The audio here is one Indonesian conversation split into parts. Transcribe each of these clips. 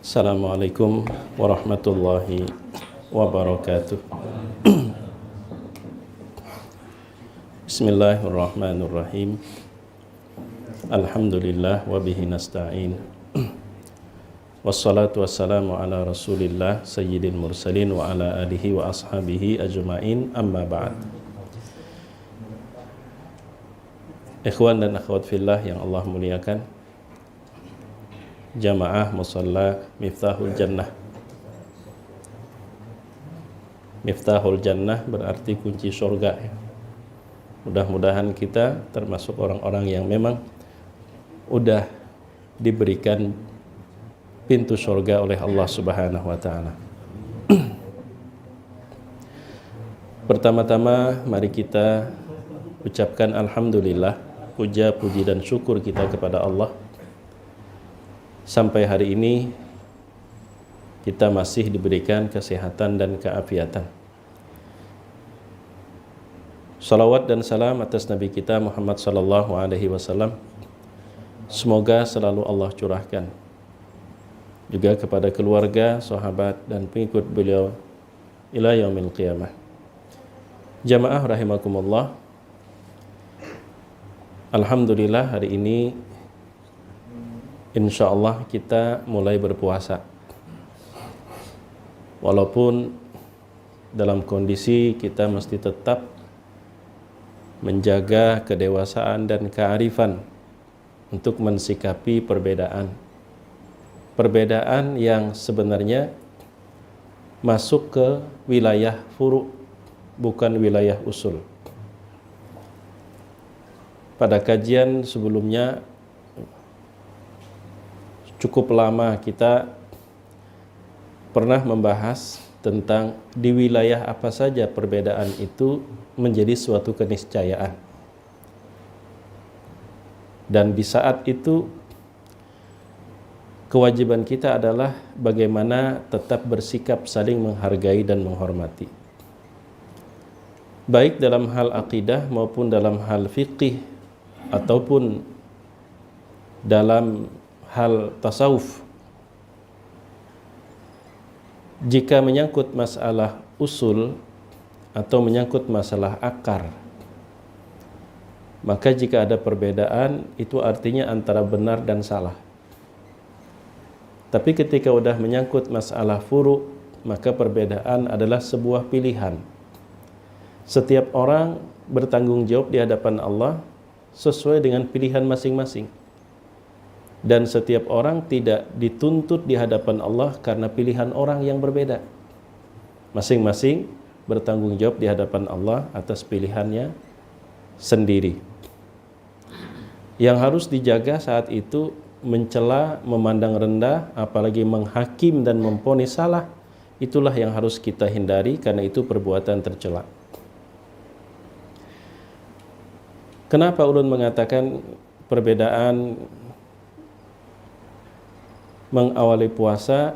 Assalamualaikum warahmatullahi wabarakatuh. Bismillahirrahmanirrahim. Alhamdulillah wa bihi nasta'in. Wassalatu wassalamu ala Rasulillah sayyidil mursalin wa ala alihi wa ashabihi ajma'in, amma ba'd. Ikhwan dan akhwat fillah yang Allah muliakan, Jamaah Musalla Miftahul Jannah. Miftahul Jannah berarti kunci surga. Mudah-mudahan kita termasuk orang-orang yang memang udah diberikan pintu surga oleh Allah Subhanahu wa taala. Pertama-tama mari kita ucapkan alhamdulillah, puja, puji dan syukur kita kepada Allah. Sampai hari ini kita masih diberikan kesehatan dan keafiatan. Salawat dan salam atas Nabi kita Muhammad sallallahu alaihi wasallam. Semoga selalu Allah curahkan juga kepada keluarga, sahabat dan pengikut beliau ila yaumil qiyamah. Jamaah rahimakumullah. Alhamdulillah hari ini insyaallah kita mulai berpuasa. Walaupun dalam kondisi kita mesti tetap menjaga kedewasaan dan kearifan untuk mensikapi perbedaan. Perbedaan yang sebenarnya masuk ke wilayah furu', bukan wilayah usul. Pada kajian sebelumnya cukup lama kita pernah membahas tentang di wilayah apa saja perbedaan itu menjadi suatu keniscayaan. Dan di saat itu kewajiban kita adalah bagaimana tetap bersikap saling menghargai dan menghormati. Baik dalam hal akidah maupun dalam hal fiqih ataupun dalam hal tasawuf. Jika menyangkut masalah usul atau menyangkut masalah akar, maka jika ada perbedaan itu artinya antara benar dan salah. Tapi ketika sudah menyangkut masalah furu', maka perbedaan adalah sebuah pilihan. Setiap orang bertanggung jawab di hadapan Allah sesuai dengan pilihan masing-masing. Dan setiap orang tidak dituntut di hadapan Allah karena pilihan orang yang berbeda. Masing-masing bertanggung jawab di hadapan Allah atas pilihannya sendiri. Yang harus dijaga saat itu mencela, memandang rendah, apalagi menghakim dan memvonis salah, itulah yang harus kita hindari karena itu perbuatan tercela. Kenapa ulun mengatakan perbedaan mengawali puasa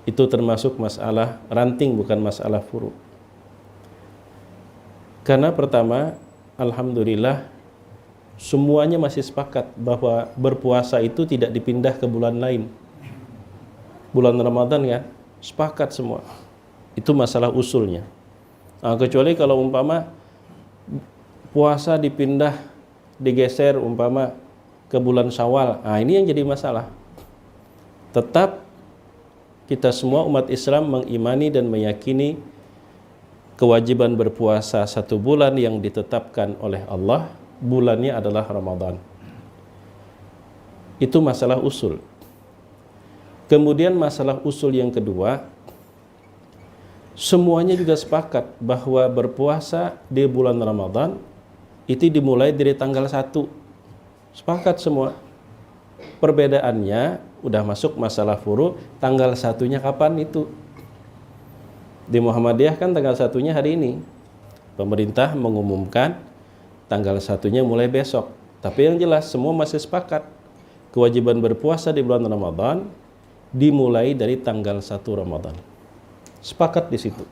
itu termasuk masalah ranting, bukan masalah furu'? Karena pertama, alhamdulillah semuanya masih sepakat bahwa berpuasa itu tidak dipindah ke bulan lain. Bulan Ramadan kan, sepakat semua. Itu masalah usulnya. Nah, kecuali kalau umpama puasa dipindah, digeser umpama ke bulan Syawal. Nah, ini yang jadi masalah. Tetap kita semua umat Islam mengimani dan meyakini kewajiban berpuasa satu bulan yang ditetapkan oleh Allah, bulannya adalah Ramadan. Itu masalah usul. Kemudian masalah usul yang kedua, semuanya juga sepakat bahwa berpuasa di bulan Ramadan itu dimulai dari tanggal 1. Sepakat semua. Perbedaannya udah masuk masalah furu', tanggal 1-nya kapan itu? Di Muhammadiyah kan tanggal 1-nya hari ini. Pemerintah mengumumkan tanggal 1-nya mulai besok. Tapi yang jelas semua masih sepakat kewajiban berpuasa di bulan Ramadan dimulai dari tanggal 1 Ramadan. Sepakat di situ.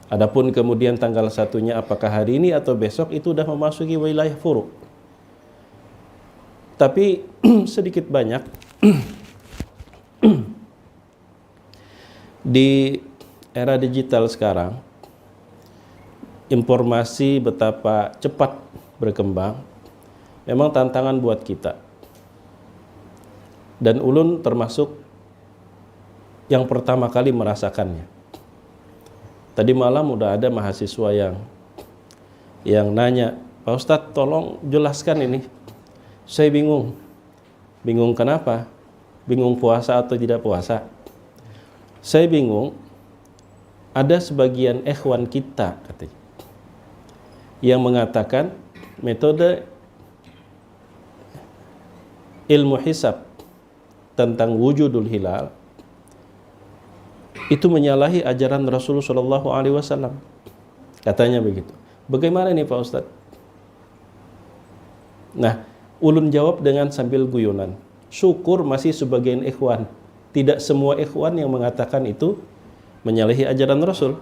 Adapun kemudian tanggal 1-nya apakah hari ini atau besok itu udah memasuki wilayah furu'. Tapi sedikit banyak Di era digital sekarang, informasi betapa cepat berkembang, memang tantangan buat kita. Dan ulun termasuk yang pertama kali merasakannya. Tadi malam udah ada mahasiswa yang nanya, Pak Ustadz tolong jelaskan ini. Saya bingung. Bingung kenapa? Bingung puasa atau tidak puasa? Saya bingung, ada sebagian ikhwan kita katanya, yang mengatakan metode ilmu hisab tentang wujudul hilal itu menyalahi ajaran Rasulullah SAW. Katanya begitu. Bagaimana nih Pak Ustadz? Nah, ulun jawab dengan sambil guyonan. Syukur masih sebagian ikhwan. Tidak semua ikhwan yang mengatakan itu menyalahi ajaran Rasul.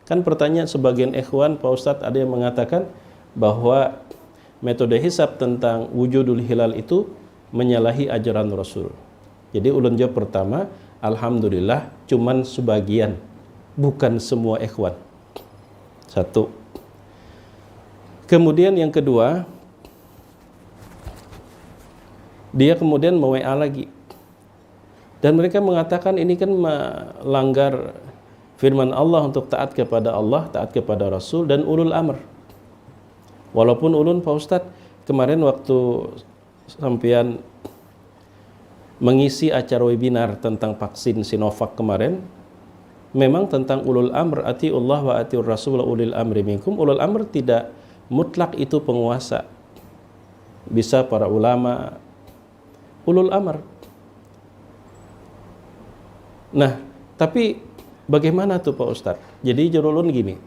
Kan pertanyaan sebagian ikhwan, Pak Ustadz, ada yang mengatakan bahwa metode hisab tentang wujudul hilal itu menyalahi ajaran Rasul. Jadi ulun jawab pertama, alhamdulillah cuman sebagian, bukan semua ikhwan. Satu. Kemudian yang kedua, dia kemudian me-WA lagi. Dan mereka mengatakan ini kan melanggar firman Allah untuk taat kepada Allah, taat kepada Rasul dan ulul amr. Walaupun ulun Pak Ustadz kemarin waktu sampean mengisi acara webinar tentang vaksin Sinovac kemarin, memang tentang ulul amr, atiullah wa atiur rasul wa ulil amri minkum. Ulul amr tidak mutlak itu penguasa. Bisa para ulama, ulul amr. Nah, tapi bagaimana tuh Pak Ustadz? Jadi ulun gini,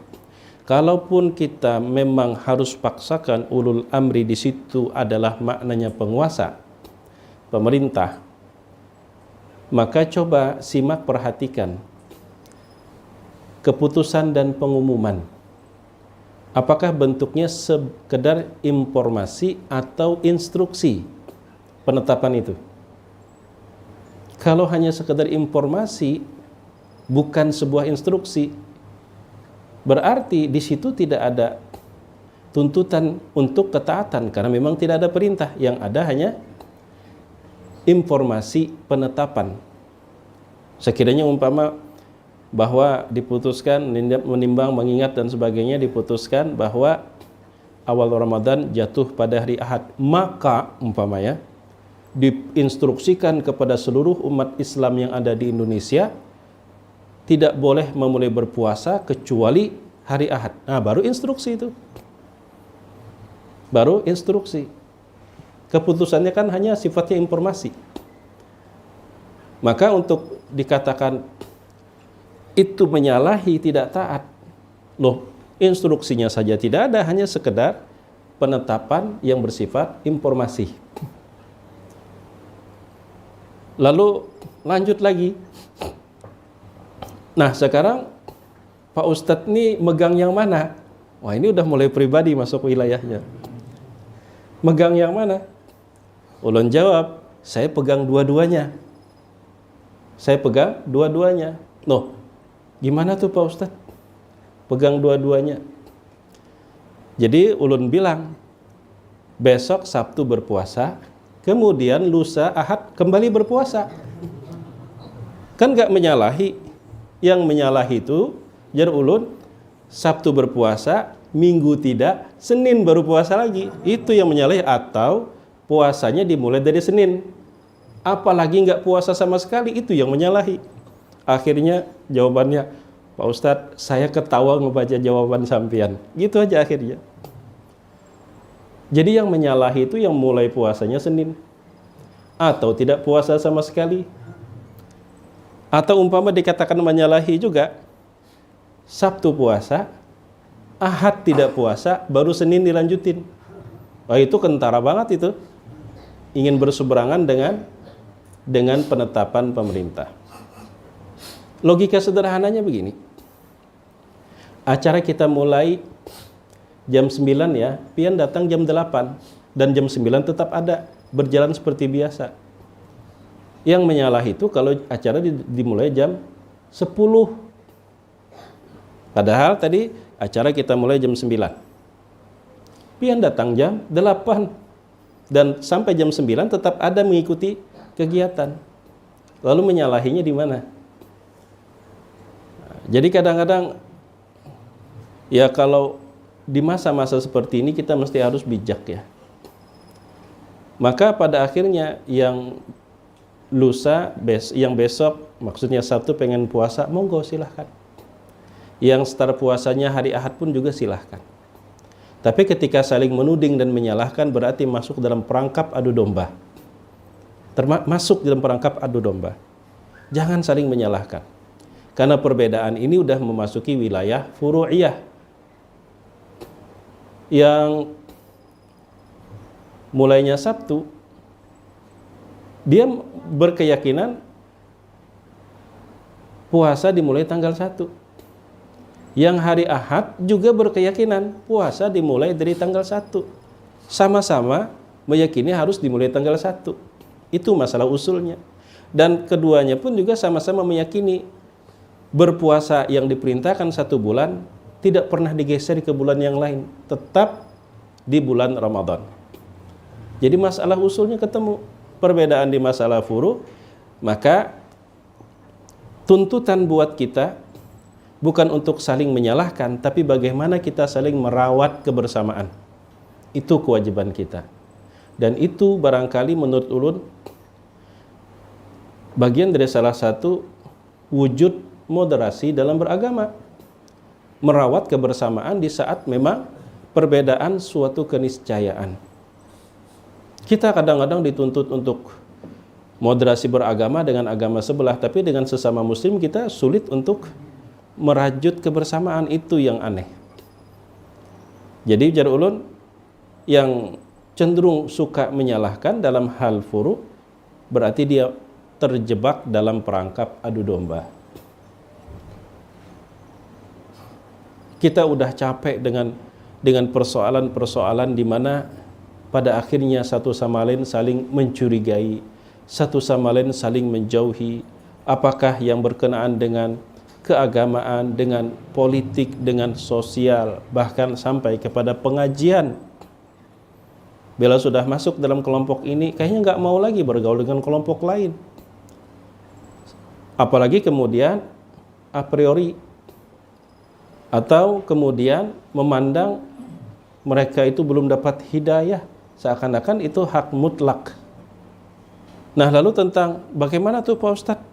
kalaupun kita memang harus paksakan ulul amri di situ adalah maknanya penguasa, pemerintah, maka coba simak perhatikan keputusan dan pengumuman. Apakah bentuknya sekedar informasi atau instruksi penetapan itu? Kalau hanya sekedar informasi, bukan sebuah instruksi, berarti di situ tidak ada tuntutan untuk ketaatan karena memang tidak ada perintah, yang ada hanya informasi penetapan. Sekiranya umpama bahwa diputuskan menimbang, mengingat dan sebagainya, diputuskan bahwa awal Ramadan jatuh pada hari Ahad, maka umpamanya diinstruksikan kepada seluruh umat Islam yang ada di Indonesia tidak boleh memulai berpuasa kecuali hari Ahad. Nah, baru instruksi itu. Baru instruksi. Keputusannya kan hanya sifatnya informasi. Maka untuk dikatakan itu menyalahi, tidak taat. Loh, instruksinya saja tidak ada, hanya sekedar penetapan yang bersifat informasi. Lalu lanjut lagi. Nah, sekarang Pak Ustadz ini megang yang mana? Wah, ini udah mulai pribadi masuk wilayahnya. Megang yang mana? Ulun jawab, saya pegang dua-duanya. Saya pegang dua-duanya. Loh, gimana tuh Pak Ustadz? Pegang dua-duanya. Jadi ulun bilang, besok Sabtu berpuasa, kemudian lusa Ahad kembali berpuasa. Kan gak menyalahi. Yang menyalahi itu, jar ulun, Sabtu berpuasa, Minggu tidak, Senin baru puasa lagi. Itu yang menyalahi, atau puasanya dimulai dari Senin. Apalagi gak puasa sama sekali, itu yang menyalahi. Akhirnya jawabannya, Pak Ustadz, saya ketawa ngebaca jawaban sampean. Gitu aja akhirnya. Jadi yang menyalahi itu yang mulai puasanya Senin, atau tidak puasa sama sekali, atau umpama dikatakan menyalahi juga, Sabtu puasa, Ahad tidak puasa, baru Senin dilanjutin. Wah, itu kentara banget itu, ingin berseberangan dengan penetapan pemerintah. Logika sederhananya begini, acara kita mulai jam 9 ya, pian datang jam 8 dan jam 9 tetap ada, berjalan seperti biasa. Yang menyalah itu kalau acara dimulai jam 10. Padahal tadi acara kita mulai jam 9. Pian datang jam 8. Dan sampai jam 9 tetap ada mengikuti kegiatan. Lalu menyalahinya di mana? Jadi kadang-kadang ya kalau di masa-masa seperti ini kita mesti harus bijak ya. Maka pada akhirnya yang yang besok maksudnya Sabtu pengen puasa, monggo silahkan. Yang start puasanya hari Ahad pun juga silahkan. Tapi ketika saling menuding dan menyalahkan berarti masuk dalam perangkap adu domba. Masuk dalam perangkap adu domba. Jangan saling menyalahkan. Karena perbedaan ini udah memasuki wilayah furu'iyah. Yang mulainya Sabtu, dia berkeyakinan puasa dimulai tanggal 1. Yang hari Ahad juga berkeyakinan puasa dimulai dari tanggal 1. Sama-sama meyakini harus dimulai tanggal 1. Itu masalah usulnya. Dan keduanya pun juga sama-sama meyakini berpuasa yang diperintahkan 1 bulan tidak pernah digeser ke bulan yang lain, tetap di bulan Ramadan. Jadi masalah usulnya ketemu. Perbedaan di masalah furu, maka tuntutan buat kita bukan untuk saling menyalahkan, tapi bagaimana kita saling merawat kebersamaan. Itu kewajiban kita. Dan itu barangkali menurut ulun bagian dari salah satu wujud moderasi dalam beragama. Merawat kebersamaan di saat memang perbedaan suatu keniscayaan. Kita kadang-kadang dituntut untuk moderasi beragama dengan agama sebelah, tapi dengan sesama muslim kita sulit untuk merajut kebersamaan. Itu yang aneh. Jadi jar ulun yang cenderung suka menyalahkan dalam hal furu berarti dia terjebak dalam perangkap adu domba. Kita udah capek dengan persoalan-persoalan di mana pada akhirnya satu sama lain saling mencurigai, satu sama lain saling menjauhi. Apakah yang berkenaan dengan keagamaan, dengan politik, dengan sosial, bahkan sampai kepada pengajian. Bila sudah masuk dalam kelompok ini, kayaknya nggak mau lagi bergaul dengan kelompok lain. Apalagi kemudian a priori atau kemudian memandang mereka itu belum dapat hidayah, seakan-akan itu hak mutlak. Nah, lalu tentang bagaimana tuh Pak Ustadz?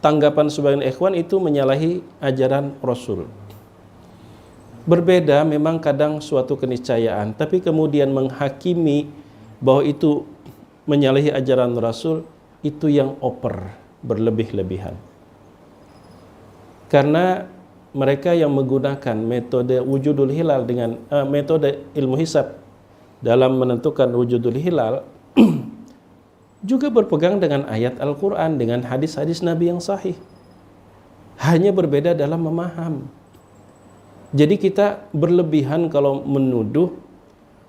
Tanggapan sebagian ikhwan itu menyalahi ajaran Rasul. Berbeda memang kadang suatu keniscayaan, tapi kemudian menghakimi bahwa itu menyalahi ajaran Rasul, itu yang over, berlebih-lebihan. Karena mereka yang menggunakan metode wujudul hilal dengan metode ilmu hisab dalam menentukan wujudul hilal juga berpegang dengan ayat Al-Quran, dengan hadis-hadis Nabi yang sahih. Hanya berbeda dalam memaham. Jadi kita berlebihan kalau menuduh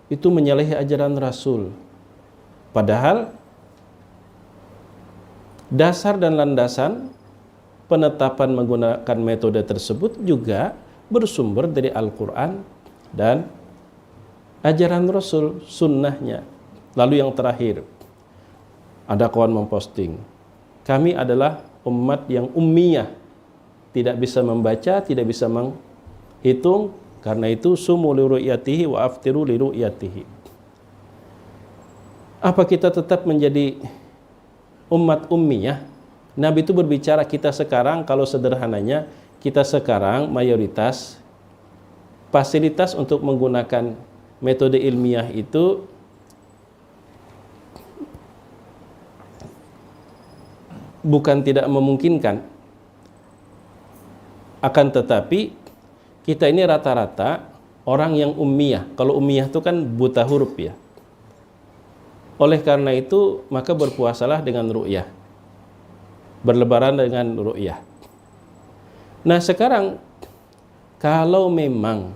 itu menyalahi ajaran Rasul. Padahal dasar dan landasan penetapan menggunakan metode tersebut juga bersumber dari Al-Quran dan ajaran Rasul, sunnahnya. Lalu yang terakhir, ada kawan memposting, kami adalah umat yang ummiyah, tidak bisa membaca, tidak bisa menghitung, karena itu sumu li ru'yatihi wa aftiru li ru'yatihi. Apa kita tetap menjadi umat ummiyah? Nabi itu berbicara kita sekarang, kalau sederhananya, kita sekarang mayoritas fasilitas untuk menggunakan metode ilmiah itu bukan tidak memungkinkan. Akan tetapi kita ini rata-rata orang yang ummiyah. Kalau ummiyah itu kan buta huruf ya. Oleh karena itu maka berpuasalah dengan ru'yah, berlebaran dengan ru'yah. Nah sekarang kalau memang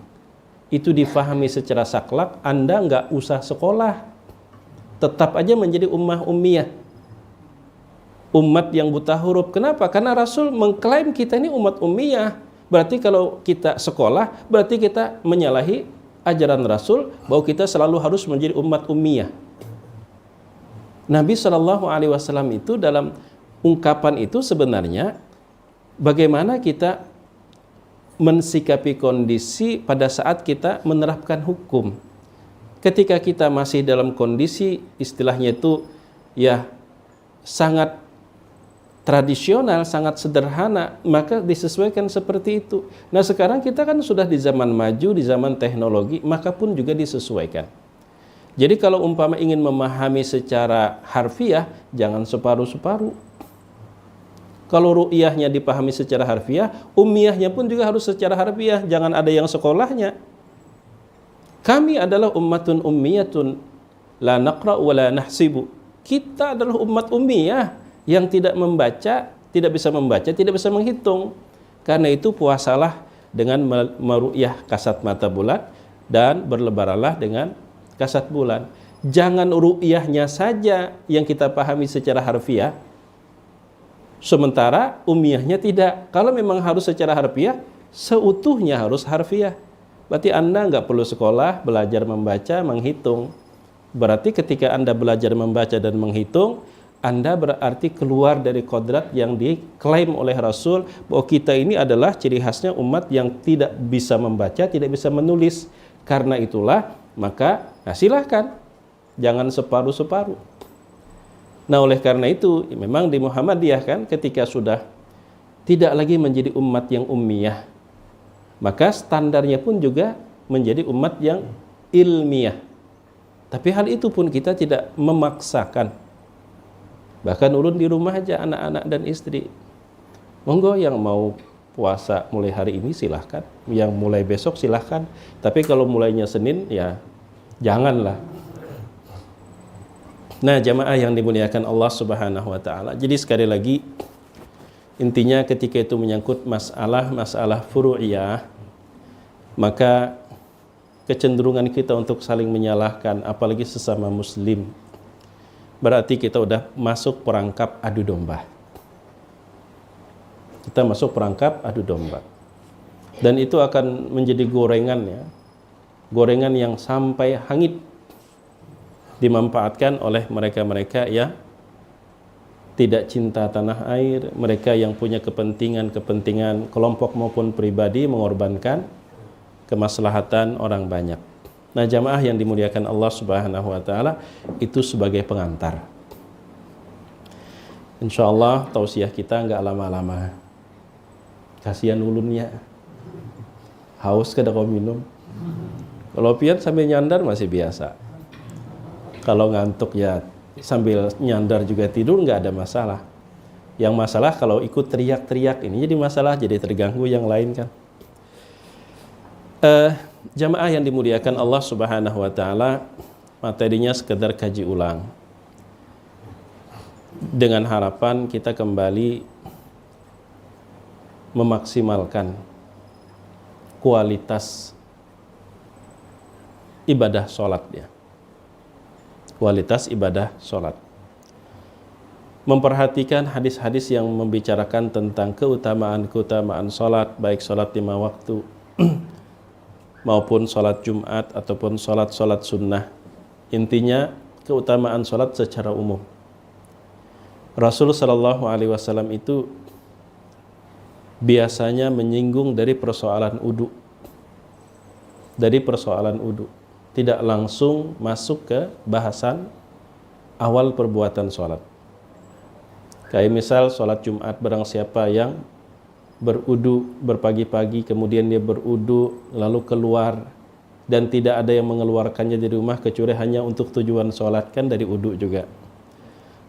itu difahami secara saklak, Anda nggak usah sekolah, tetap aja menjadi ummah ummiyah. umat yang buta huruf. Kenapa? Karena Rasul mengklaim kita ini umat ummiyah. Berarti kalau kita sekolah, berarti kita menyalahi ajaran Rasul bahwa kita selalu harus menjadi umat ummiyah. Nabi SAW itu dalam ungkapan itu sebenarnya bagaimana kita mensikapi kondisi pada saat kita menerapkan hukum. Ketika kita masih dalam kondisi istilahnya itu ya sangat tradisional, sangat sederhana, maka disesuaikan seperti itu. Nah sekarang kita kan sudah di zaman maju, di zaman teknologi, maka pun juga disesuaikan. Jadi kalau umpama ingin memahami secara harfiah, jangan separuh-separuh. Kalau ru'iyahnya dipahami secara harfiah, ummiyahnya pun juga harus secara harfiah, jangan ada yang sekolahnya. Kami adalah ummatun ummiyatun, la naqra' wa la nahsibu. Kita adalah umat ummiyah yang tidak membaca, tidak bisa membaca, tidak bisa menghitung. Karena itu puasalah dengan meru'yah kasat mata bulan dan berlebaranlah dengan kasat bulan. Jangan ru'yahnya saja yang kita pahami secara harfiah, sementara ummiyahnya tidak. Kalau memang harus secara harfiah, seutuhnya harus harfiah. Berarti Anda nggak perlu sekolah, belajar membaca, menghitung. Berarti ketika Anda belajar membaca dan menghitung, Anda berarti keluar dari kodrat yang diklaim oleh Rasul bahwa kita ini adalah ciri khasnya umat yang tidak bisa membaca, tidak bisa menulis. Karena itulah, maka silahkan, jangan separuh-separuh. Nah oleh karena itu, memang di Muhammadiyah kan ketika sudah tidak lagi menjadi umat yang ummiyah, maka standarnya pun juga menjadi umat yang ilmiah. Tapi hal itu pun kita tidak memaksakan. Bahkan ulun di rumah aja, anak-anak dan istri. Monggo yang mau puasa mulai hari ini silahkan, yang mulai besok silahkan. Tapi kalau mulainya Senin ya janganlah. Nah jamaah yang dimuliakan Allah Subhanahu wa ta'ala. Jadi sekali lagi intinya ketika itu menyangkut masalah furu'iyah, maka kecenderungan kita untuk saling menyalahkan apalagi sesama muslim, berarti kita udah masuk perangkap adu domba. Kita masuk perangkap adu domba. Dan itu akan menjadi gorengan ya. Gorengan yang sampai hangit dimanfaatkan oleh mereka-mereka yang tidak cinta tanah air, mereka yang punya kepentingan kelompok maupun pribadi mengorbankan kemaslahatan orang banyak. Nah jamaah yang dimuliakan Allah Subhanahu wa ta'ala, itu sebagai pengantar. Insya Allah tausiah kita nggak lama-lama. Kasihan ulunnya, haus kada kau minum. Kalau pian sambil nyandar masih biasa. Kalau ngantuk ya sambil nyandar juga tidur nggak ada masalah. Yang masalah kalau ikut teriak-teriak ini jadi masalah, jadi terganggu yang lain kan. Jamaah yang dimuliakan Allah Subhanahu wa ta'ala, materinya sekedar kaji ulang dengan harapan kita kembali memaksimalkan kualitas ibadah sholat ya. Kualitas ibadah sholat, memperhatikan hadis-hadis yang membicarakan tentang keutamaan sholat, baik sholat 5 waktu maupun sholat Jumat ataupun sholat sunnah. Intinya keutamaan sholat secara umum. Rasul Shallallahu Alaihi Wasallam itu biasanya menyinggung dari persoalan wudu, tidak langsung masuk ke bahasan awal perbuatan sholat. Kayak misal sholat Jumat, barang siapa yang berudu berpagi-pagi, kemudian dia berudu lalu keluar dan tidak ada yang mengeluarkannya dari rumah kecuali hanya untuk tujuan sholat, kan dari udu juga.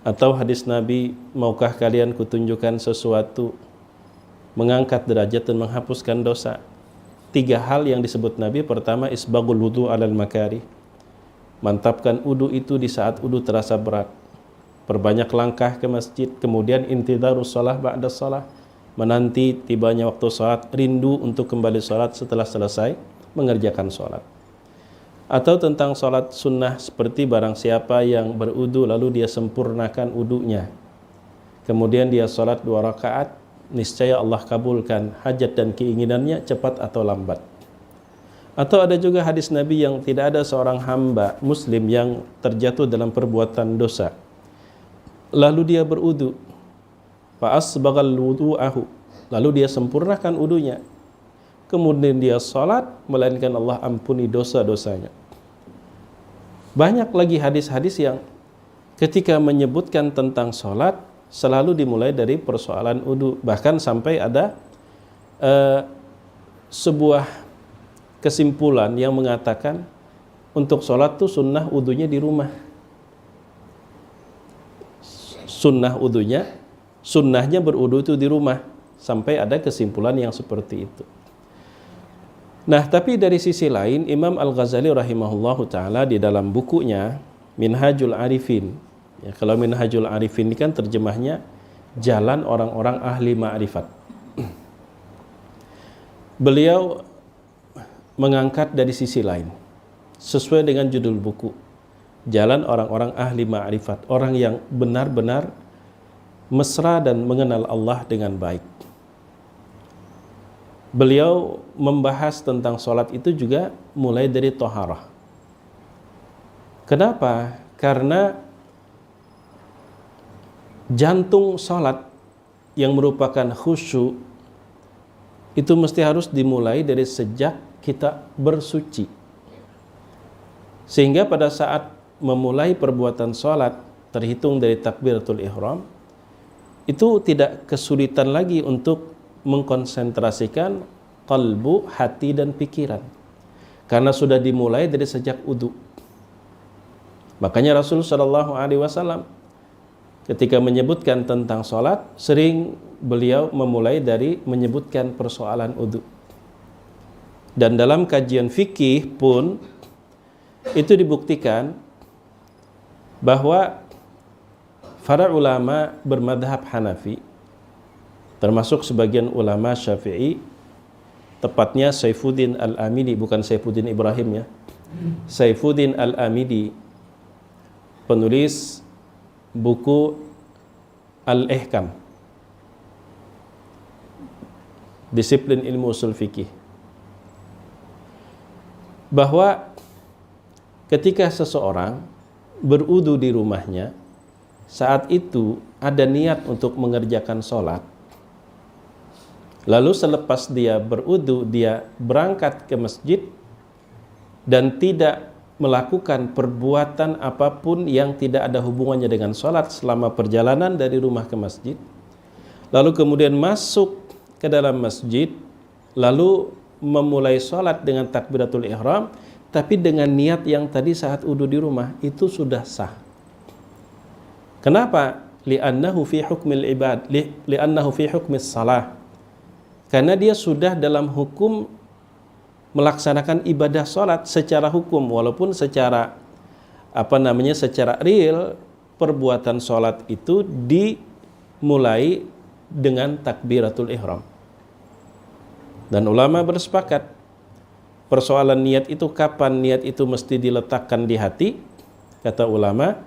Atau hadis Nabi, maukah kalian kutunjukkan sesuatu mengangkat derajat dan menghapuskan dosa? 3 hal yang disebut Nabi. Pertama, isbagul wudu alal makari, mantapkan udu itu di saat udu terasa berat, perbanyak langkah ke masjid. Kemudian intidarus shalah ba'da shalah, menanti tibanya waktu sholat, rindu untuk kembali sholat setelah selesai mengerjakan sholat. Atau tentang sholat sunnah, seperti barang siapa yang berudu lalu dia sempurnakan udunya, kemudian dia sholat 2 rakaat, niscaya Allah kabulkan hajat dan keinginannya cepat atau lambat. Atau ada juga hadis Nabi yang tidak ada seorang hamba muslim yang terjatuh dalam perbuatan dosa, lalu dia berwudu, fa asbaghal wudu'ahu, lalu dia sempurnakan wudunya, kemudian dia sholat, melainkan Allah ampuni dosa-dosanya. Banyak lagi hadis-hadis yang ketika menyebutkan tentang sholat selalu dimulai dari persoalan wudu. Bahkan sampai ada sebuah kesimpulan yang mengatakan untuk sholat tuh sunnah wudunya di rumah. Sunnahnya berwudu itu di rumah. Sampai ada kesimpulan yang seperti itu. Nah, tapi dari sisi lain, Imam Al-Ghazali rahimahullahu ta'ala di dalam bukunya Minhajul Arifin, ya, kalau Minhajul Arifin ini kan terjemahnya jalan orang-orang ahli ma'rifat. Beliau mengangkat dari sisi lain, sesuai dengan judul buku, jalan orang-orang ahli ma'rifat, orang yang benar-benar mesra dan mengenal Allah dengan baik. Beliau membahas tentang sholat itu juga mulai dari toharah. Kenapa? Karena jantung sholat yang merupakan khusyuk itu mesti harus dimulai dari sejak kita bersuci. Sehingga pada saat memulai perbuatan sholat, terhitung dari takbiratul ihram, itu tidak kesulitan lagi untuk mengkonsentrasikan qalbu, hati dan pikiran, karena sudah dimulai dari sejak wudu. Makanya Rasul Shallallahu Alaihi Wasallam ketika menyebutkan tentang sholat, sering beliau memulai dari menyebutkan persoalan wudu. Dan dalam kajian fikih pun itu dibuktikan bahwa para ulama bermadhab Hanafi, termasuk sebagian ulama Syafi'i, tepatnya Saifuddin Al-Amidi, bukan Saifuddin Ibrahim ya, Saifuddin Al-Amidi, penulis buku Al-Ihkam, disiplin ilmu usul fikih, bahwa ketika seseorang berwudu di rumahnya, saat itu ada niat untuk mengerjakan sholat, lalu selepas dia berwudu, dia berangkat ke masjid dan tidak melakukan perbuatan apapun yang tidak ada hubungannya dengan sholat selama perjalanan dari rumah ke masjid, lalu kemudian masuk ke dalam masjid, lalu memulai sholat dengan takbiratul ihram, tapi dengan niat yang tadi saat wudu di rumah, itu sudah sah. Kenapa? Li'annahu fi hukmil ibad, li'annahu fi hukmis salah. Karena dia sudah dalam hukum melaksanakan ibadah sholat secara hukum, walaupun secara secara real perbuatan sholat itu dimulai dengan takbiratul ihram. Dan ulama bersepakat persoalan niat itu, kapan niat itu mesti diletakkan di hati. Kata ulama,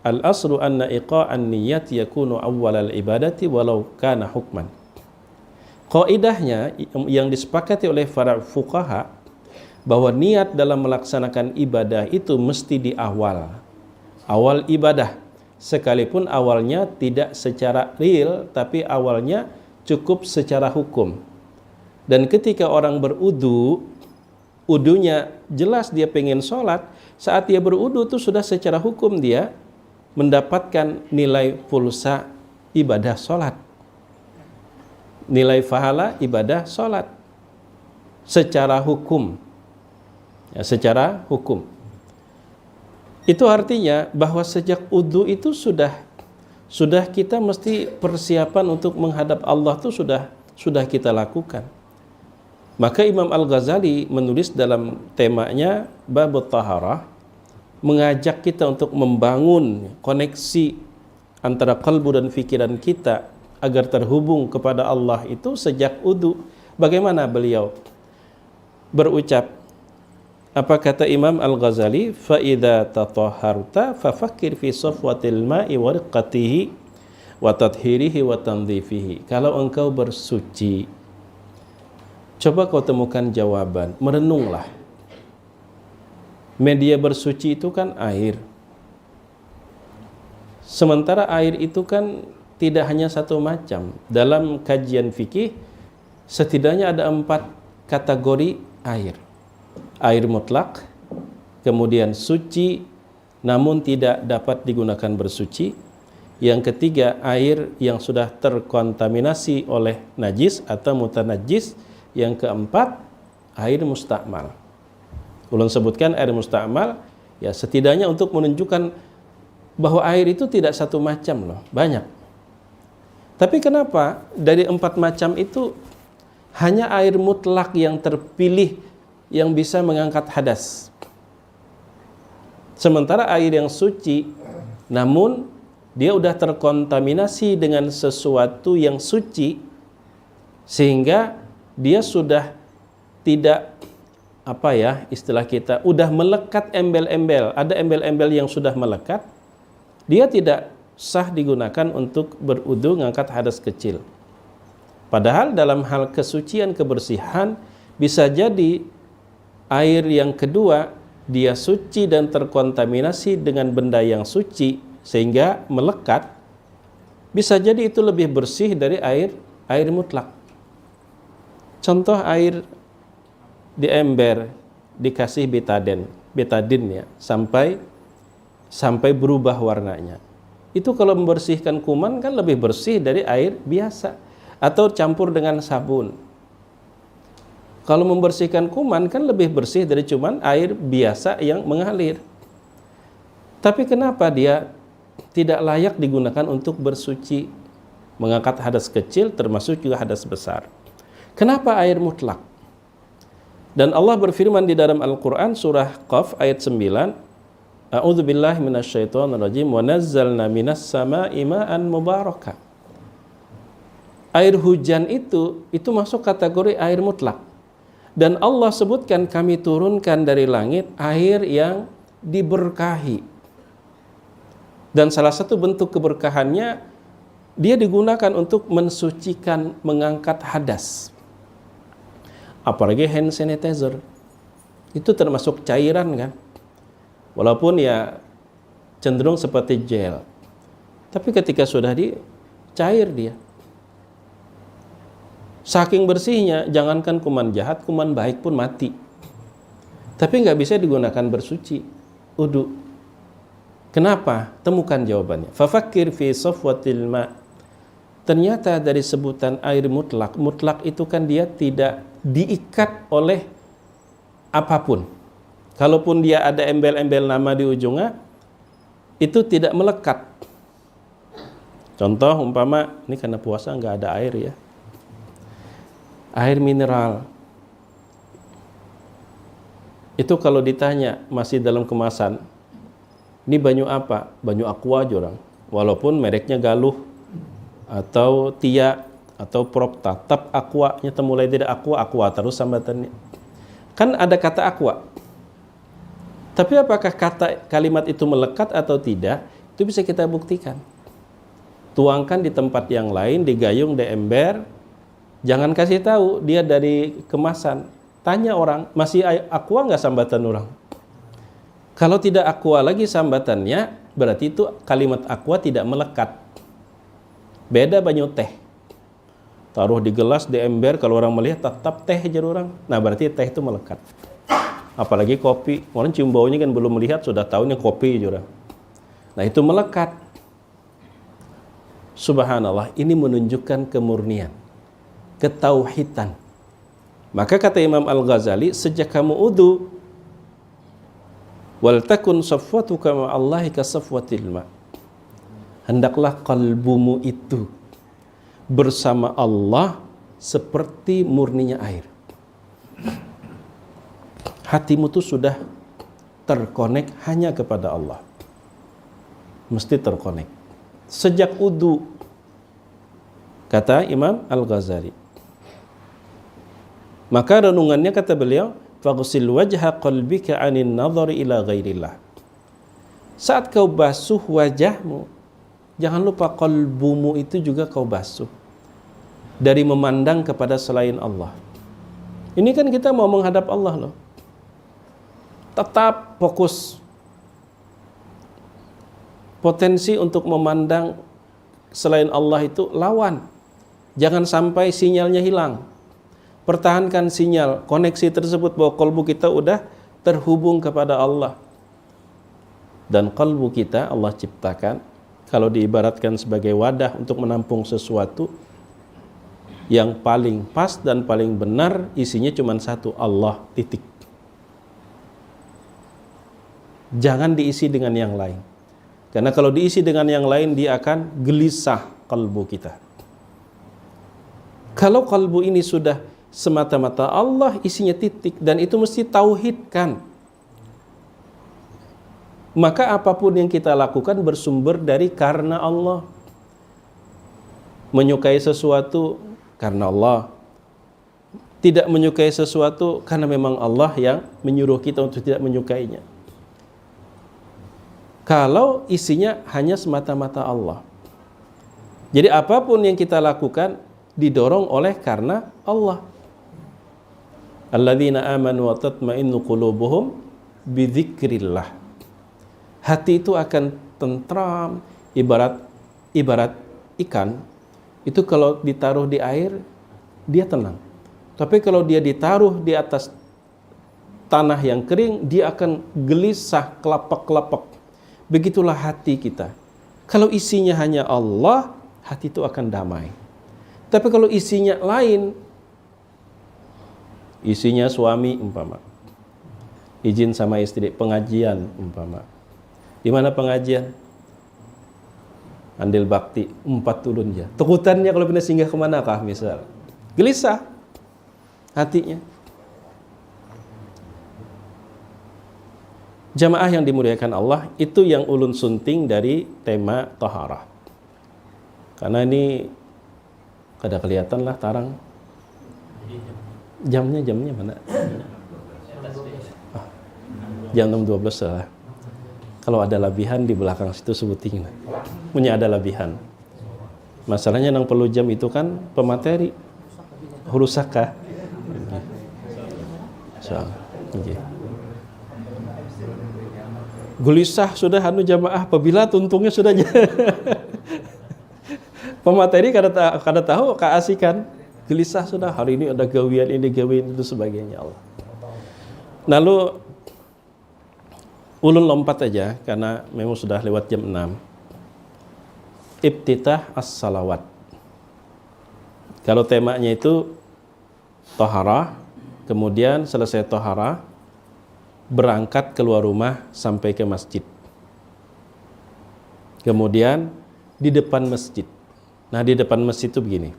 al-aslu anna iqa'an niyat yakunu awwalal ibadati walau kana hukman. Qaidahnya yang disepakati oleh para fuqaha, bahwa niat dalam melaksanakan ibadah itu mesti di awal ibadah, sekalipun awalnya tidak secara real, tapi awalnya cukup secara hukum. Dan ketika orang berwudu, wudunya jelas dia pengen sholat, saat dia berwudu itu sudah secara hukum dia mendapatkan nilai pulsa ibadah sholat, nilai pahala ibadah sholat secara hukum, ya, secara hukum. Itu artinya bahwa sejak wudu itu sudah kita mesti persiapan untuk menghadap Allah itu sudah kita lakukan. Maka Imam Al-Ghazali menulis dalam temanya Babut Taharah, mengajak kita untuk membangun koneksi antara kalbu dan pikiran kita agar terhubung kepada Allah itu sejak wudu. Bagaimana beliau berucap? Apa kata Imam Al-Ghazali? Fa idza tatahharta fafakkir fi safwatil ma'i wa riqqatihi wa tathhirihi wa tanzifihi. Kalau engkau bersuci, coba kau temukan jawaban, merenunglah. Media bersuci itu kan air. Sementara air itu kan tidak hanya satu macam. Dalam kajian fikih, setidaknya ada 4 kategori air. Air mutlak, kemudian suci, namun tidak dapat digunakan bersuci. Yang ketiga, air yang sudah terkontaminasi oleh najis atau mutanajjis. Yang keempat, air mustakmal. Ulun sebutkan air mustakmal, ya setidaknya untuk menunjukkan bahwa air itu tidak satu macam loh, banyak. Tapi kenapa dari 4 macam itu hanya air mutlak yang terpilih yang bisa mengangkat hadas? Sementara air yang suci, namun dia udah terkontaminasi dengan sesuatu yang suci, sehingga dia sudah tidak, apa ya istilah kita, udah melekat embel-embel, ada embel-embel yang sudah melekat, dia tidak sah digunakan untuk berwudu ngangkat hadas kecil. Padahal dalam hal kesucian kebersihan, bisa jadi air yang kedua dia suci dan terkontaminasi dengan benda yang suci sehingga melekat, bisa jadi itu lebih bersih dari air mutlak. Contoh air di ember dikasih betadin ya, sampai berubah warnanya. Itu kalau membersihkan kuman kan lebih bersih dari air biasa, atau campur dengan sabun. Kalau membersihkan kuman kan lebih bersih dari cuman air biasa yang mengalir. Tapi kenapa dia tidak layak digunakan untuk bersuci, mengangkat hadas kecil termasuk juga hadas besar? Kenapa air mutlak? Dan Allah berfirman di dalam Al-Quran surah Qaf ayat 9, A'udzubillahi minasyaitonirrajim, wa nazzalna minas sama'i ma'an mubaraka. Air hujan itu masuk kategori air mutlak. Dan Allah sebutkan, kami turunkan dari langit air yang diberkahi. Dan salah satu bentuk keberkahannya, dia digunakan untuk mensucikan, mengangkat hadas. Apalagi hand sanitizer, itu termasuk cairan kan, walaupun ya cenderung seperti gel, tapi ketika sudah dicair dia, saking bersihnya, jangankan kuman jahat, kuman baik pun mati. Tapi nggak bisa digunakan bersuci, wudu. Kenapa? Temukan jawabannya. Fafakir fi safwatil ma. Ternyata dari sebutan air mutlak, mutlak itu kan dia tidak diikat oleh apapun. Kalaupun dia ada embel-embel nama di ujungnya, itu tidak melekat. Contoh umpama, ini karena puasa nggak ada air ya, air mineral. Itu kalau ditanya masih dalam kemasan, ini banyu apa? Banyu aqua jorang. Walaupun mereknya Galuh atau Tia atau Propta, tetap aquanya temulai tidak aqua terus sambatannya. Kan ada kata aqua. Tapi apakah kalimat itu melekat atau tidak? Itu bisa kita buktikan. Tuangkan di tempat yang lain, digayung di ember. Jangan kasih tahu dia dari kemasan. Tanya orang, masih aqua nggak sambatan orang? Kalau tidak aqua lagi sambatannya, berarti itu kalimat aqua tidak melekat. Beda banyu teh. Taruh di gelas, di ember, kalau orang melihat tetap teh aja orang. Nah berarti teh itu melekat. Apalagi kopi. Orang cium baunya kan belum melihat, sudah tahu ini kopi aja orang. Nah itu melekat. Subhanallah, ini menunjukkan kemurnian, ketauhidan. Maka kata Imam Al-Ghazali, sejak kamu udu, wal takun safwatuka ma'allahi ka safwatil ma'. Hendaklah kalbumu itu bersama Allah seperti murninya air. Hatimu itu sudah terkonek hanya kepada Allah. Mesti terkonek. Sejak wudu, kata Imam Al-Ghazali. Maka renungannya kata beliau, faghsil wajha qalbika 'anin nadhari ila ghairillah. Saat kau basuh wajahmu, jangan lupa qalbumu itu juga kau basuh dari memandang kepada selain Allah. Ini kan kita mau menghadap Allah loh. Tetap fokus. Potensi untuk memandang selain Allah itu lawan. Jangan sampai sinyalnya hilang. Pertahankan sinyal, koneksi tersebut bahwa kalbu kita udah terhubung kepada Allah. Dan kalbu kita Allah ciptakan, kalau diibaratkan sebagai wadah untuk menampung sesuatu, yang paling pas dan paling benar isinya cuma satu, Allah, titik. Jangan diisi dengan yang lain. Karena kalau diisi dengan yang lain, dia akan gelisah kalbu kita. Kalau kalbu ini sudah semata-mata Allah, isinya titik, dan itu mesti tauhidkan. Maka apapun yang kita lakukan bersumber dari karena Allah. Menyukai sesuatu karena Allah. Tidak menyukai sesuatu karena memang Allah yang menyuruh kita untuk tidak menyukainya. Kalau isinya hanya semata-mata Allah. Jadi apapun yang kita lakukan didorong oleh karena Allah. Alladzina amanu wa tatma'innu qulubuhum bidzikrillah. Hati itu akan tentram, ibarat ikan. Itu kalau ditaruh di air, dia tenang. Tapi kalau dia ditaruh di atas tanah yang kering, dia akan gelisah, kelapak-kelapak. Begitulah hati kita. Kalau isinya hanya Allah, hati itu akan damai. Tapi kalau isinya lain, isinya suami umpama, izin sama istri, pengajian umpama. Di mana pengajian? Andil bakti 4 ulun ya. Takutannya kalau pindah singgah kemana kah misal? Gelisah hatinya. Jamaah yang dimuliakan Allah, itu yang ulun sunting dari tema taharah. Karena ini kada kelihatan lah tarang. Jamnya mana? Jam 6.12 lah. Kalau ada labihan di belakang situ sebutin. Punya ada labihan. Masalahnya yang perlu jam itu kan pemateri. Hurusaka. Soal. Okay. Gelisah sudah jamaah apabila tuntungnya sudah pemateri kada tahu keasikan. Gelisah sudah hari ini ada gawian ini gawian itu sebagainya Allah. Lalu ulun lompat aja karena memang sudah lewat jam 6. Ibtitah as-salawat. Kalau temanya itu toharah, kemudian selesai toharah, berangkat keluar rumah sampai ke masjid. Kemudian di depan masjid. Nah, di depan masjid itu begini.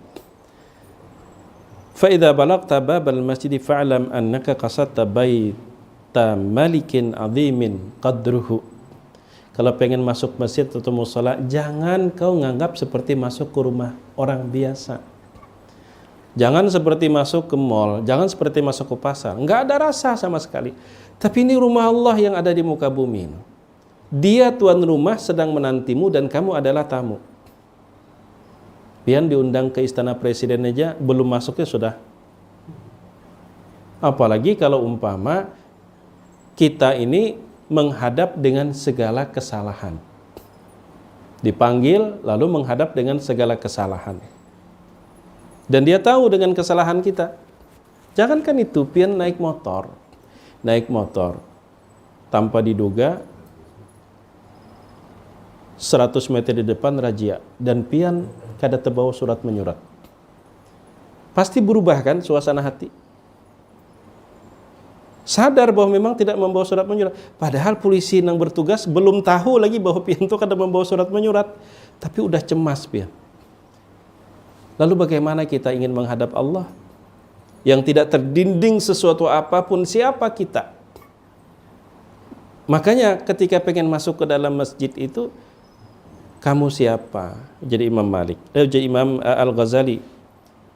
Fa idza balagta babal masjid fa'lam annaka qasadta baita malikin azimin qadruhu. Kalau pengen masuk masjid atau musala, jangan kau nganggap seperti masuk ke rumah orang biasa. Jangan seperti masuk ke mall, jangan seperti masuk ke pasar. Enggak ada rasa sama sekali. Tapi ini rumah Allah yang ada di muka bumi. Dia tuan rumah sedang menantimu dan kamu adalah tamu. Pian diundang ke istana presiden aja, belum masuknya sudah. Apalagi kalau umpama kita ini menghadap dengan segala kesalahan. Dipanggil lalu menghadap dengan segala kesalahan. Dan dia tahu dengan kesalahan kita. Jangankan itu, pian naik motor tanpa diduga 100 meter di depan razia dan pian kada terbawa surat menyurat. Pasti berubah kan suasana hati. Sadar bahwa memang tidak membawa surat menyurat. Padahal polisi yang bertugas belum tahu lagi bahwa pian itu kada membawa surat menyurat. Tapi udah cemas pian. Lalu bagaimana kita ingin menghadap Allah yang tidak terdinding sesuatu apapun, siapa kita? Makanya ketika pengen masuk ke dalam masjid itu, kamu siapa? Jadi Imam Malik, jadi Imam Al-Ghazali,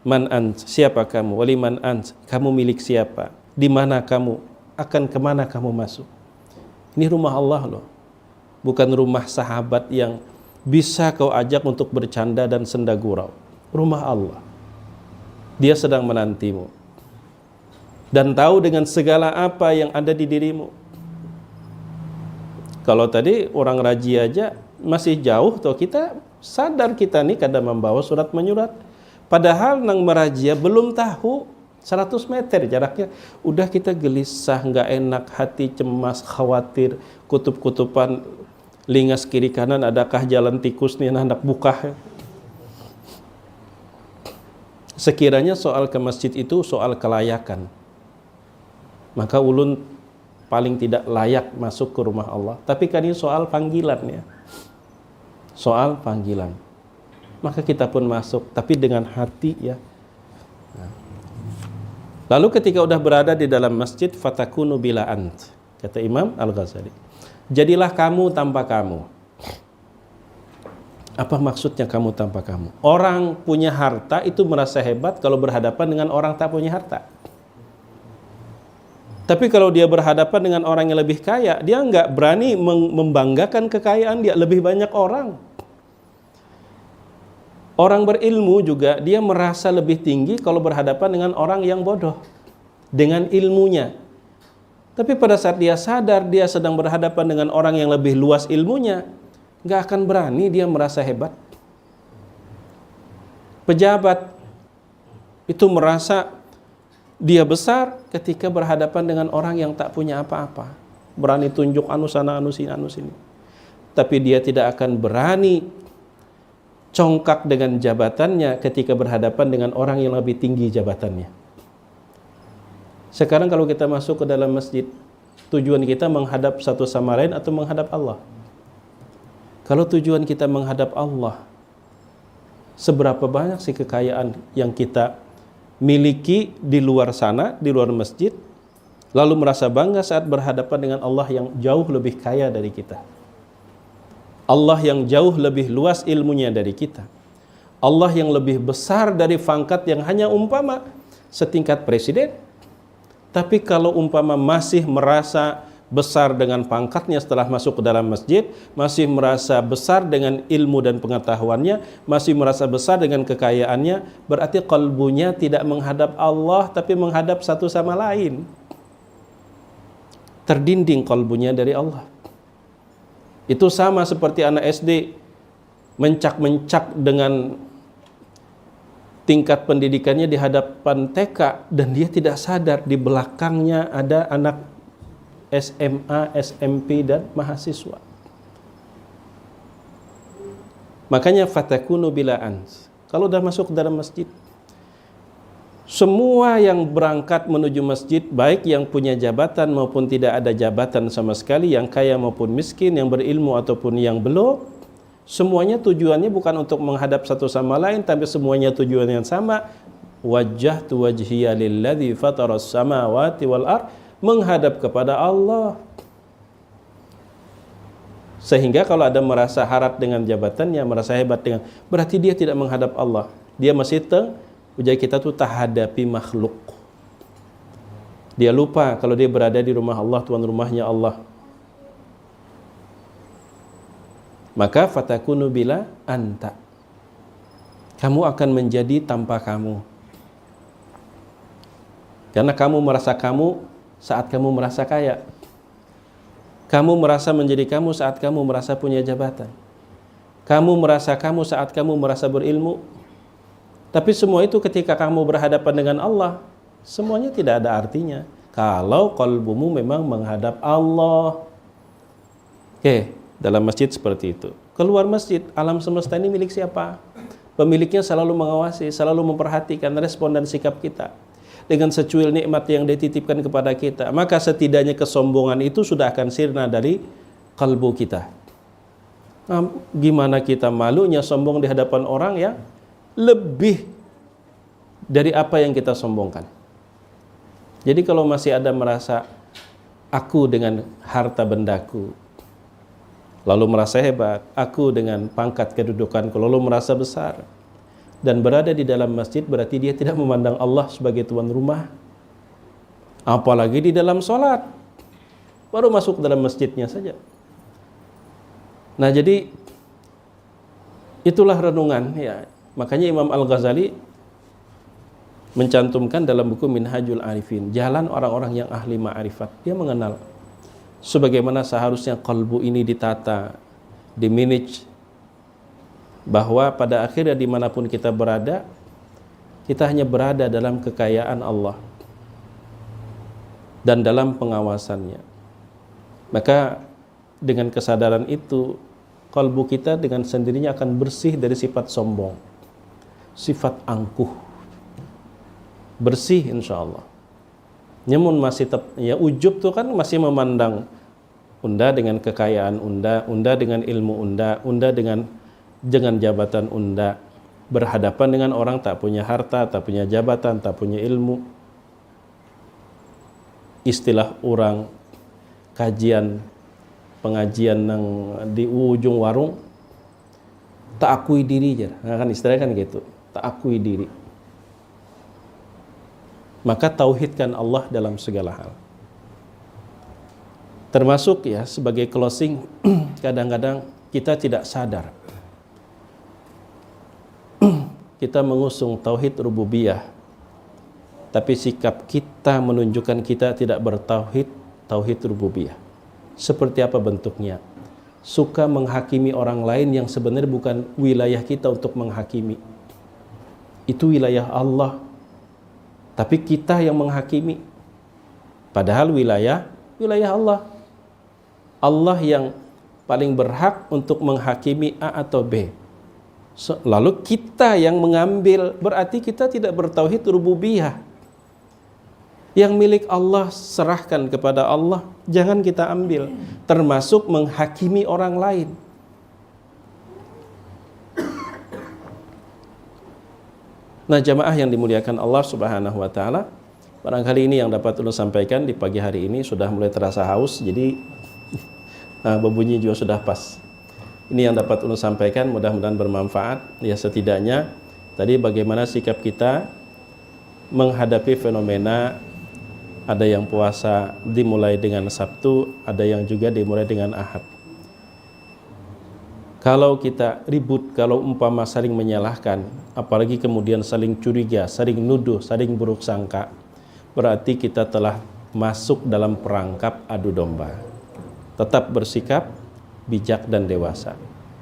man ant, siapa kamu? Waliman ant, kamu milik siapa? Di mana kamu? Akan kemana kamu masuk? Ini rumah Allah loh, bukan rumah sahabat yang bisa kau ajak untuk bercanda dan senda gurau. Rumah Allah. Dia sedang menantimu. Dan tahu dengan segala apa yang ada di dirimu. Kalau tadi orang raji aja masih jauh tuh, kita sadar kita nih kadang membawa surat menyurat. Padahal nang merajia belum tahu 100 meter jaraknya. Udah kita gelisah, nggak enak, hati cemas, khawatir, kutub-kutupan lingas kiri kanan, adakah jalan tikus nih hendak buka. Sekiranya soal ke masjid itu soal kelayakan, maka ulun paling tidak layak masuk ke rumah Allah. Tapi kan ini soal panggilan ya. Soal panggilan. Maka kita pun masuk, tapi dengan hati ya. Lalu ketika udah berada di dalam masjid, fatakunu bila ant. Kata Imam Al-Ghazali. Jadilah kamu tanpa kamu. Apa maksudnya kamu tanpa kamu? Orang punya harta itu merasa hebat kalau berhadapan dengan orang tak punya harta. Tapi kalau dia berhadapan dengan orang yang lebih kaya, dia nggak berani membanggakan kekayaan dia, lebih banyak orang. Orang berilmu juga, dia merasa lebih tinggi kalau berhadapan dengan orang yang bodoh, dengan ilmunya. Tapi pada saat dia sadar dia sedang berhadapan dengan orang yang lebih luas ilmunya, nggak akan berani dia merasa hebat. Pejabat itu merasa dia besar ketika berhadapan dengan orang yang tak punya apa-apa. Berani tunjuk anu sana, anu sini. Tapi dia tidak akan berani congkak dengan jabatannya ketika berhadapan dengan orang yang lebih tinggi jabatannya. Sekarang kalau kita masuk ke dalam masjid, tujuan kita menghadap satu sama lain atau menghadap Allah? Kalau tujuan kita menghadap Allah, seberapa banyak sih kekayaan yang kita miliki di luar sana, di luar masjid, lalu merasa bangga saat berhadapan dengan Allah yang jauh lebih kaya dari kita. Allah yang jauh lebih luas ilmunya dari kita. Allah yang lebih besar dari pangkat yang hanya umpama setingkat presiden. Tapi kalau umpama masih merasa besar dengan pangkatnya setelah masuk ke dalam masjid, masih merasa besar dengan ilmu dan pengetahuannya, masih merasa besar dengan kekayaannya, berarti kalbunya tidak menghadap Allah tapi menghadap satu sama lain. Terdinding kalbunya dari Allah. Itu sama seperti anak SD mencak-mencak dengan tingkat pendidikannya di hadapan TK dan dia tidak sadar di belakangnya ada anak SMA, SMP dan mahasiswa. Makanya fatakunu bila ans. Kalau udah masuk ke dalam masjid, semua yang berangkat menuju masjid, baik yang punya jabatan maupun tidak ada jabatan sama sekali, yang kaya maupun miskin, yang berilmu ataupun yang belum, semuanya tujuannya bukan untuk menghadap satu sama lain, tapi semuanya tujuan yang sama. Wajjahtu wajhiya lilladzi fataras samawati wal ardh, menghadap kepada Allah. Sehingga kalau ada merasa harap dengan jabatannya, merasa hebat dengan, berarti dia tidak menghadap Allah. Dia masih ujar kita tuh tahadapi makhluk. Dia lupa kalau dia berada di rumah Allah, tuan rumahnya Allah. Maka fatakunu bila anta. Kamu akan menjadi tanpa kamu. Karena kamu merasa kamu saat kamu merasa kaya. Kamu merasa menjadi kamu saat kamu merasa punya jabatan. Kamu merasa kamu saat kamu merasa berilmu. Tapi semua itu ketika kamu berhadapan dengan Allah, semuanya tidak ada artinya kalau qalbumu memang menghadap Allah. Oke, dalam masjid seperti itu. Keluar masjid, alam semesta ini milik siapa? Pemiliknya selalu mengawasi, selalu memperhatikan respon dan sikap kita. Dengan secuil nikmat yang dititipkan kepada kita, maka setidaknya kesombongan itu sudah akan sirna dari kalbu kita. Nah, gimana kita malunya sombong di hadapan orang yang lebih dari apa yang kita sombongkan. Jadi kalau masih ada merasa aku dengan harta bendaku, lalu merasa hebat, aku dengan pangkat kedudukanku, lalu merasa besar, dan berada di dalam masjid, berarti dia tidak memandang Allah sebagai tuan rumah. Apalagi di dalam sholat, baru masuk dalam masjidnya saja. Nah jadi Itulah renungan ya. Makanya Imam Al-Ghazali mencantumkan dalam buku Minhajul Arifin, jalan orang-orang yang ahli ma'rifat. Dia mengenal sebagaimana seharusnya qalbu ini ditata, dimanage, bahwa pada akhirnya dimanapun kita berada, kita hanya berada dalam kekayaan Allah dan dalam pengawasannya. Maka dengan kesadaran itu, kalbu kita dengan sendirinya akan bersih dari sifat sombong, sifat angkuh, bersih insya Allah. Namun masih ya ujub tuh kan masih memandang unda dengan kekayaan unda dengan ilmu unda dengan jabatan unda, berhadapan dengan orang tak punya harta, tak punya jabatan, tak punya ilmu. Istilah orang pengajian yang di ujung warung, tak akui diri aja. Nah, kan istilahnya kan gitu, tak akui diri. Maka tauhidkan Allah dalam segala hal. Termasuk ya sebagai closing, kadang-kadang kita tidak sadar. Kita mengusung tauhid rububiyah, tapi sikap kita menunjukkan kita tidak tauhid rububiyah. Seperti apa bentuknya? Suka menghakimi orang lain yang sebenarnya bukan wilayah kita untuk menghakimi. Itu wilayah Allah, tapi kita yang menghakimi. Padahal wilayah Allah. Allah yang paling berhak untuk menghakimi A atau B. Lalu kita yang mengambil, berarti kita tidak bertauhid rububiyah. Yang milik Allah serahkan kepada Allah, jangan kita ambil, termasuk menghakimi orang lain. Nah, jamaah yang dimuliakan Allah Subhanahu wa taala, barangkali ini yang dapat ulun sampaikan di pagi hari ini. Sudah mulai terasa haus, jadi berbunyi juga sudah pas. Ini yang dapat ulun sampaikan, mudah-mudahan bermanfaat. Ya, setidaknya tadi bagaimana sikap kita menghadapi fenomena ada yang puasa dimulai dengan Sabtu, ada yang juga dimulai dengan Ahad. Kalau kita ribut, kalau umpama saling menyalahkan, apalagi kemudian saling curiga, saling nuduh, saling buruk sangka, berarti kita telah masuk dalam perangkap adu domba. Tetap bersikap bijak dan dewasa.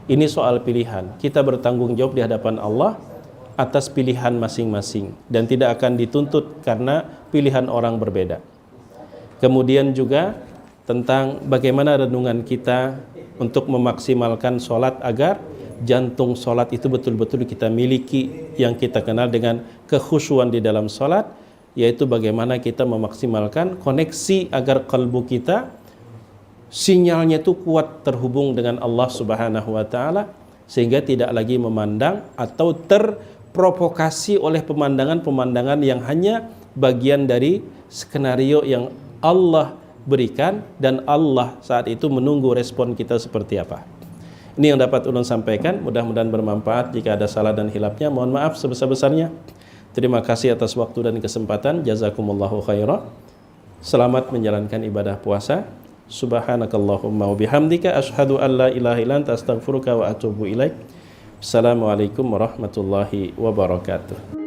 Ini soal pilihan. Kita bertanggung jawab di hadapan Allah atas pilihan masing-masing dan tidak akan dituntut karena pilihan orang berbeda. Kemudian juga tentang bagaimana renungan kita untuk memaksimalkan sholat agar jantung sholat itu betul-betul kita miliki, yang kita kenal dengan kekhusyuan di dalam sholat, yaitu bagaimana kita memaksimalkan koneksi agar kalbu kita sinyalnya itu kuat terhubung dengan Allah Subhanahu wa taala, sehingga tidak lagi memandang atau terprovokasi oleh pemandangan-pemandangan yang hanya bagian dari skenario yang Allah berikan, dan Allah saat itu menunggu respon kita seperti apa. Ini yang dapat ulun sampaikan, mudah-mudahan bermanfaat. Jika ada salah dan hilapnya, mohon maaf sebesar-besarnya. Terima kasih atas waktu dan kesempatan. Jazakumullahu khairan. Selamat menjalankan ibadah puasa. Subhanakallahumma wa bihamdika asyhadu an la ilaha illa anta astaghfiruka wa atubu ilaik. Assalamualaikum warahmatullahi wabarakatuh.